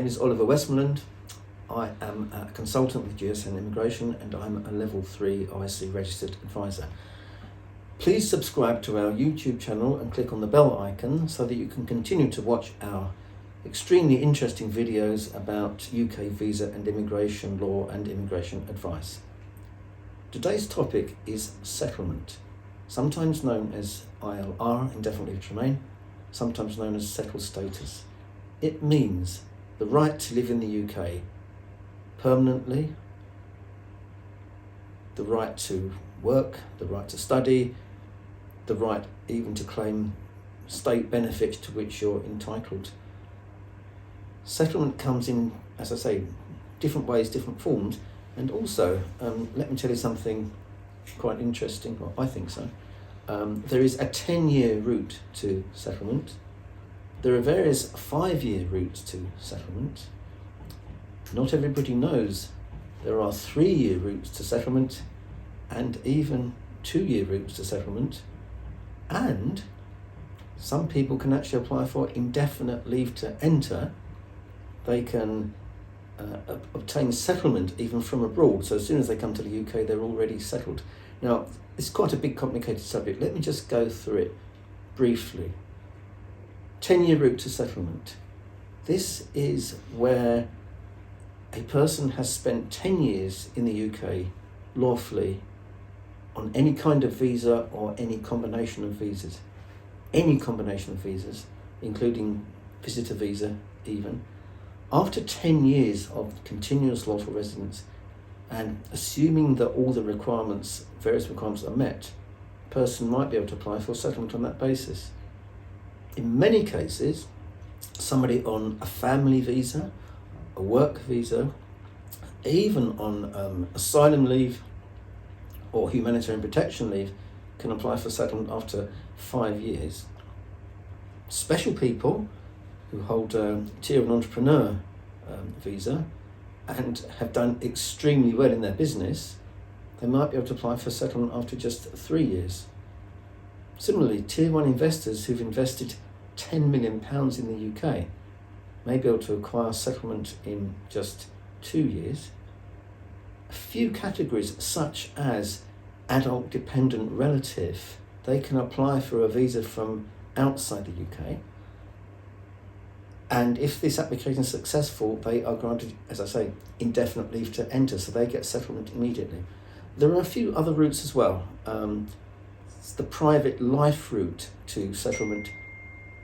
name is Oliver Westmoreland. I am a consultant with GSN Immigration and I'm a Level 3 OISC Registered Advisor. Please subscribe to our YouTube channel and click on the bell icon so that you can continue to watch our extremely interesting videos about UK visa and immigration law and immigration advice. Today's topic is settlement, sometimes known as ILR, Indefinite Leave to Remain, sometimes known as settled status. It means the right to live in the UK permanently, the right to work, the right to study, the right even to claim state benefits to which you're entitled. Settlement comes in, as I say, different ways, different forms, and also, let me tell you something quite interesting, well, I think so. There is a 10-year route to settlement. There are various 5-year routes to settlement. Not everybody knows there are 3-year routes to settlement and even 2-year routes to settlement. And some people can actually apply for indefinite leave to enter. They can obtain settlement even from abroad. So as soon as they come to the UK, they're already settled. Now, it's quite a big, complicated subject. Let me just go through it briefly. 10-year route to settlement. This is where a person has spent 10 years in the UK lawfully on any kind of visa or any combination of visas. Any combination of visas, including visitor visa even. After 10 years of continuous lawful residence, and assuming that all the requirements, various requirements are met, a person might be able to apply for settlement on that basis. In many cases, somebody on a family visa, a work visa, even on asylum leave or humanitarian protection leave can apply for settlement after 5 years. Special people who hold a tier of an entrepreneur visa and have done extremely well in their business, they might be able to apply for settlement after just 3 years. Similarly, tier 1 investors who've invested £10 million in the UK may be able to acquire settlement in just 2 years. A few categories, such as adult dependent relative, they can apply for a visa from outside the UK. And if this application is successful, they are granted, as I say, indefinite leave to enter, so they get settlement immediately. There are a few other routes as well. It's the private life route to settlement,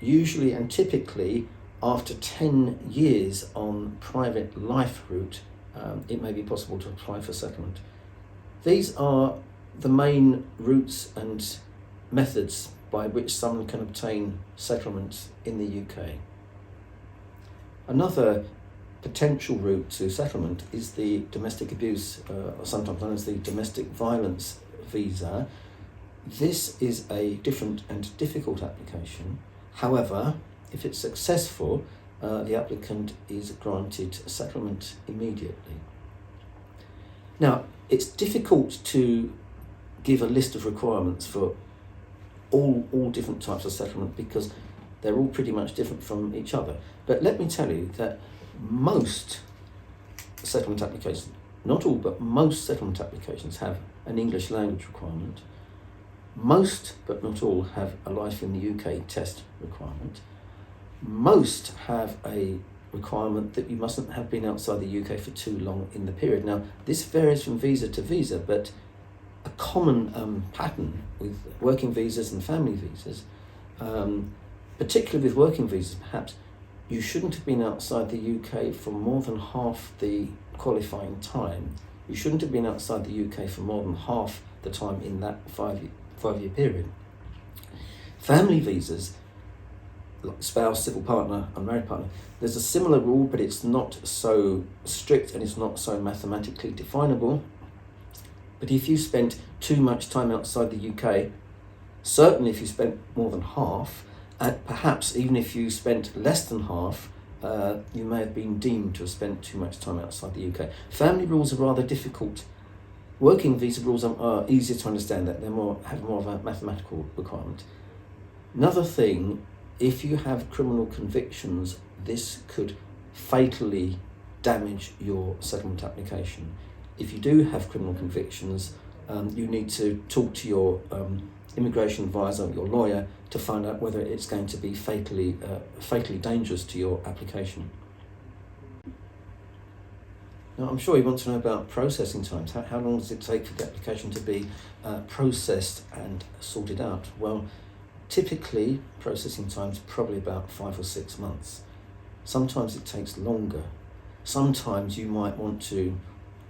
usually and typically after 10 years on private life route, it may be possible to apply for settlement. These are the main routes and methods by which someone can obtain settlement in the UK. Another potential route to settlement is the domestic abuse, or sometimes known as the domestic violence visa. This is a different and difficult application. However, if it's successful, the applicant is granted settlement immediately. Now, it's difficult to give a list of requirements for all different types of settlement because they're all pretty much different from each other. But let me tell you that most settlement applications, not all, but most settlement applications have an English language requirement. Most, but not all, have a life in the UK test requirement. Most have a requirement that you mustn't have been outside the UK for too long in the period. Now, this varies from visa to visa, but a common pattern with working visas and family visas, particularly with working visas perhaps, you shouldn't have been outside the UK for more than half the qualifying time. You shouldn't have been outside the UK for more than half the time in that five-year period. Family visas, like spouse, civil partner, unmarried partner, there's a similar rule, but it's not so strict and it's not so mathematically definable. But if you spent too much time outside the UK, certainly if you spent more than half, and perhaps even if you spent less than half, you may have been deemed to have spent too much time outside the UK. Family rules are rather difficult. Working visa rules are easier to understand, that they have more of a mathematical requirement. Another thing, if you have criminal convictions, this could fatally damage your settlement application. If you do have criminal convictions, you need to talk to your immigration advisor, your lawyer, to find out whether it's going to be fatally dangerous to your application. Now, I'm sure you want to know about processing times. How long does it take for the application to be processed and sorted out? Well, typically, processing time's probably about 5 or 6 months. Sometimes it takes longer. Sometimes you might want to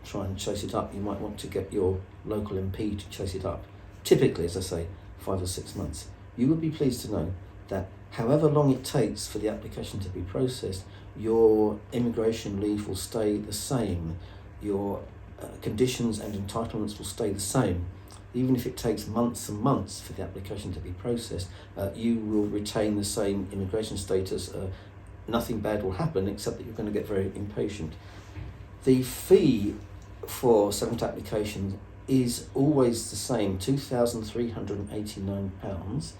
try and chase it up. You might want to get your local MP to chase it up. Typically, as I say, 5 or 6 months. You would be pleased to know that however long it takes for the application to be processed, your immigration leave will stay the same. Your conditions and entitlements will stay the same. Even if it takes months and months for the application to be processed, you will retain the same immigration status. Nothing bad will happen except that you're going to get very impatient. The fee for settlement applications is always the same, £2,389,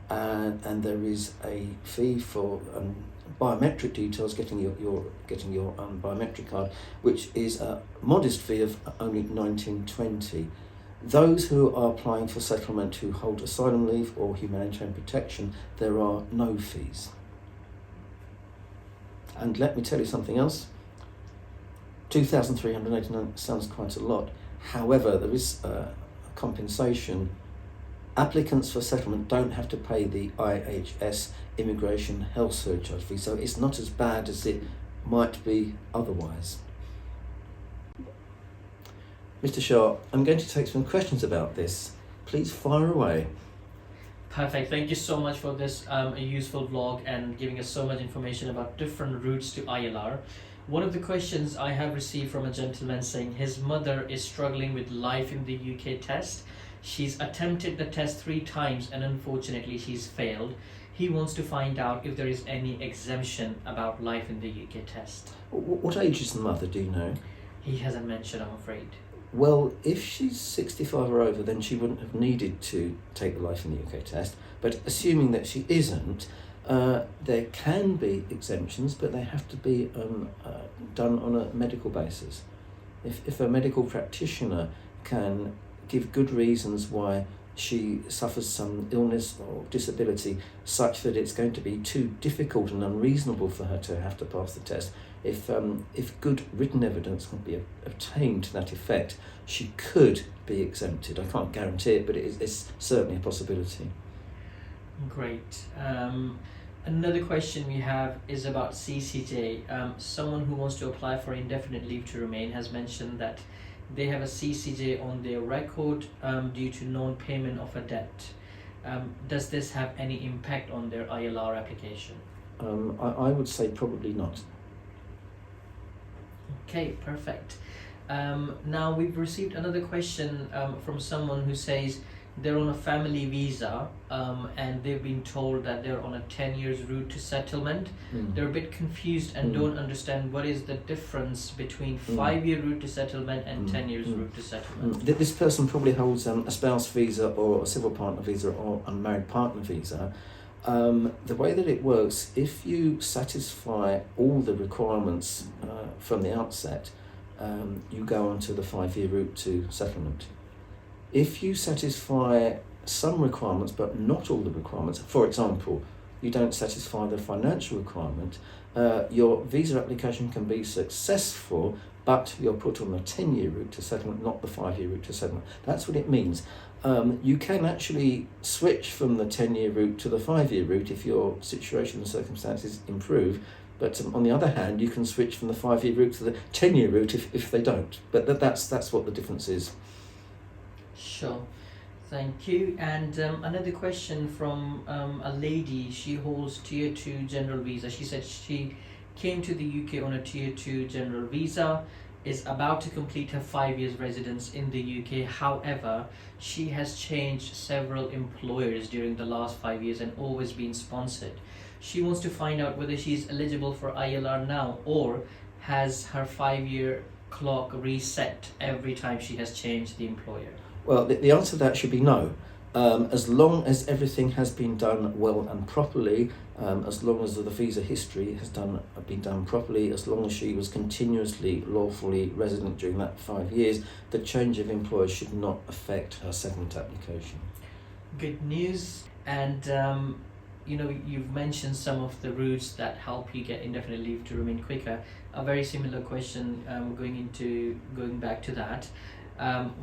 and there is a fee for biometric details, getting your biometric card, which is a modest fee of only £19.20. Those who are applying for settlement who hold asylum leave or humanitarian protection, there are no fees. And let me tell you something else. 2,389 sounds quite a lot. However, there is a compensation. Applicants for settlement don't have to pay the IHS immigration health surcharge fee, so it's not as bad as it might be otherwise. Mr. Shah, I'm going to take some questions about this. Please fire away. Perfect. Thank you so much for this useful vlog and giving us so much information about different routes to ILR. One of the questions I have received from a gentleman saying his mother is struggling with life in the UK test. She's attempted the test 3 times and unfortunately she's failed. He wants to find out if there is any exemption about life in the UK test. What age is the mother, do you know? He hasn't mentioned, I'm afraid. Well, if she's 65 or over, then she wouldn't have needed to take the life in the UK test. But assuming that she isn't, there can be exemptions, but they have to be done on a medical basis. If a medical practitioner can give good reasons why she suffers some illness or disability such that it's going to be too difficult and unreasonable for her to have to pass the test, if good written evidence can be obtained to that effect, she could be exempted. I can't guarantee it, but it's certainly a possibility. Great. Another question we have is about CCJ. Someone who wants to apply for indefinite leave to remain has mentioned that they have a CCJ on their record due to non-payment of a debt. Does this have any impact on their ILR application? I would say probably not. Okay, perfect. Now we've received another question from someone who says they're on a family visa and they've been told that they're on a 10 years route to settlement. They're a bit confused and don't understand what is the difference between 5-year route to settlement and 10 years route to settlement. This person probably holds a spouse visa or a civil partner visa or a married partner visa. The way that it works, if you satisfy all the requirements from the outset, you go on to the 5-year route to settlement. If you satisfy some requirements but not all the requirements, for example, you don't satisfy the financial requirement, your visa application can be successful, but you're put on the 10-year route to settlement, not the 5-year route to settlement. That's what it means. You can actually switch from the 10-year route to the 5-year route if your situation and circumstances improve. But on the other hand, you can switch from the 5-year route to the 10-year route if they don't. But that's what the difference is. Sure. Thank you. And another question from a lady. She holds Tier 2 general visa. She said she came to the UK on a Tier 2 general visa, is about to complete her 5 years residence in the UK. However, she has changed several employers during the last 5 years and always been sponsored. She wants to find out whether she's eligible for ILR now or has her 5-year clock reset every time she has changed the employer. Well, the answer to that should be no. As long as everything has been done well and properly, as long as the visa history has been done properly, as long as she was continuously lawfully resident during that 5 years, the change of employer should not affect her settlement application. Good news. And you've mentioned some of the routes that help you get indefinite leave to remain quicker. A very similar question, going back to that.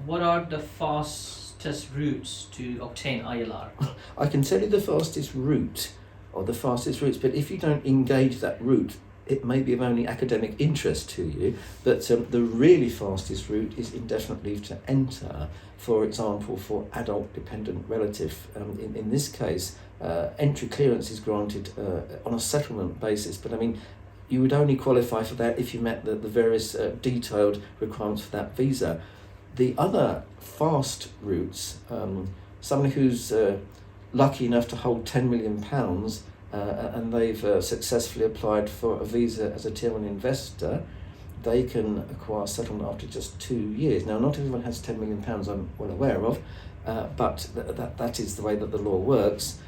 What are the fastest routes to obtain ILR? I can tell you the fastest route, or the fastest routes, but if you don't engage that route, it may be of only academic interest to you, but the really fastest route is indefinite leave to enter, for example, for adult dependent relative. In this case, entry clearance is granted on a settlement basis, but I mean, you would only qualify for that if you met the various detailed requirements for that visa. The other fast routes, somebody who's lucky enough to hold £10 million and they've successfully applied for a visa as a tier 1 investor, they can acquire settlement after just 2 years. Now, not everyone has £10 million, I'm well aware of, but that is the way that the law works.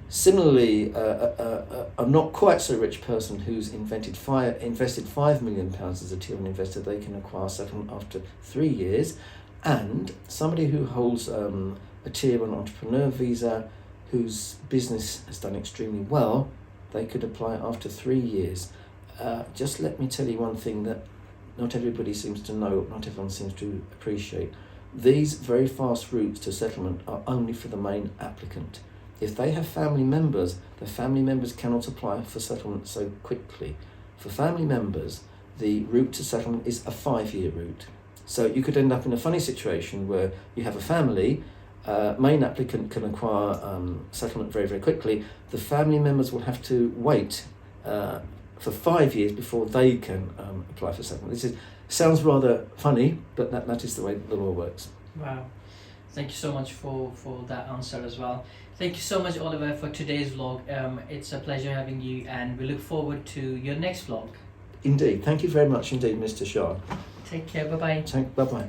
Similarly, a not quite so rich person who's invested £5 million as a tier 1 investor, they can acquire settlement after 3 years. And somebody who holds a tier 1 entrepreneur visa, whose business has done extremely well, they could apply after 3 years. Just let me tell you one thing that not everybody seems to know, not everyone seems to appreciate. These very fast routes to settlement are only for the main applicant. If they have family members, the family members cannot apply for settlement so quickly. For family members, the route to settlement is a 5-year route. So you could end up in a funny situation where you have a family, main applicant can acquire settlement very, very quickly. The family members will have to wait for 5 years before they can apply for settlement. Sounds rather funny, but that is the way the law works. Wow. Thank you so much for that answer as well. Thank you so much, Oliver, for today's vlog. It's a pleasure having you, and we look forward to your next vlog. Indeed. Thank you very much indeed, Mr. Shah. Take care. Bye-bye. Bye-bye.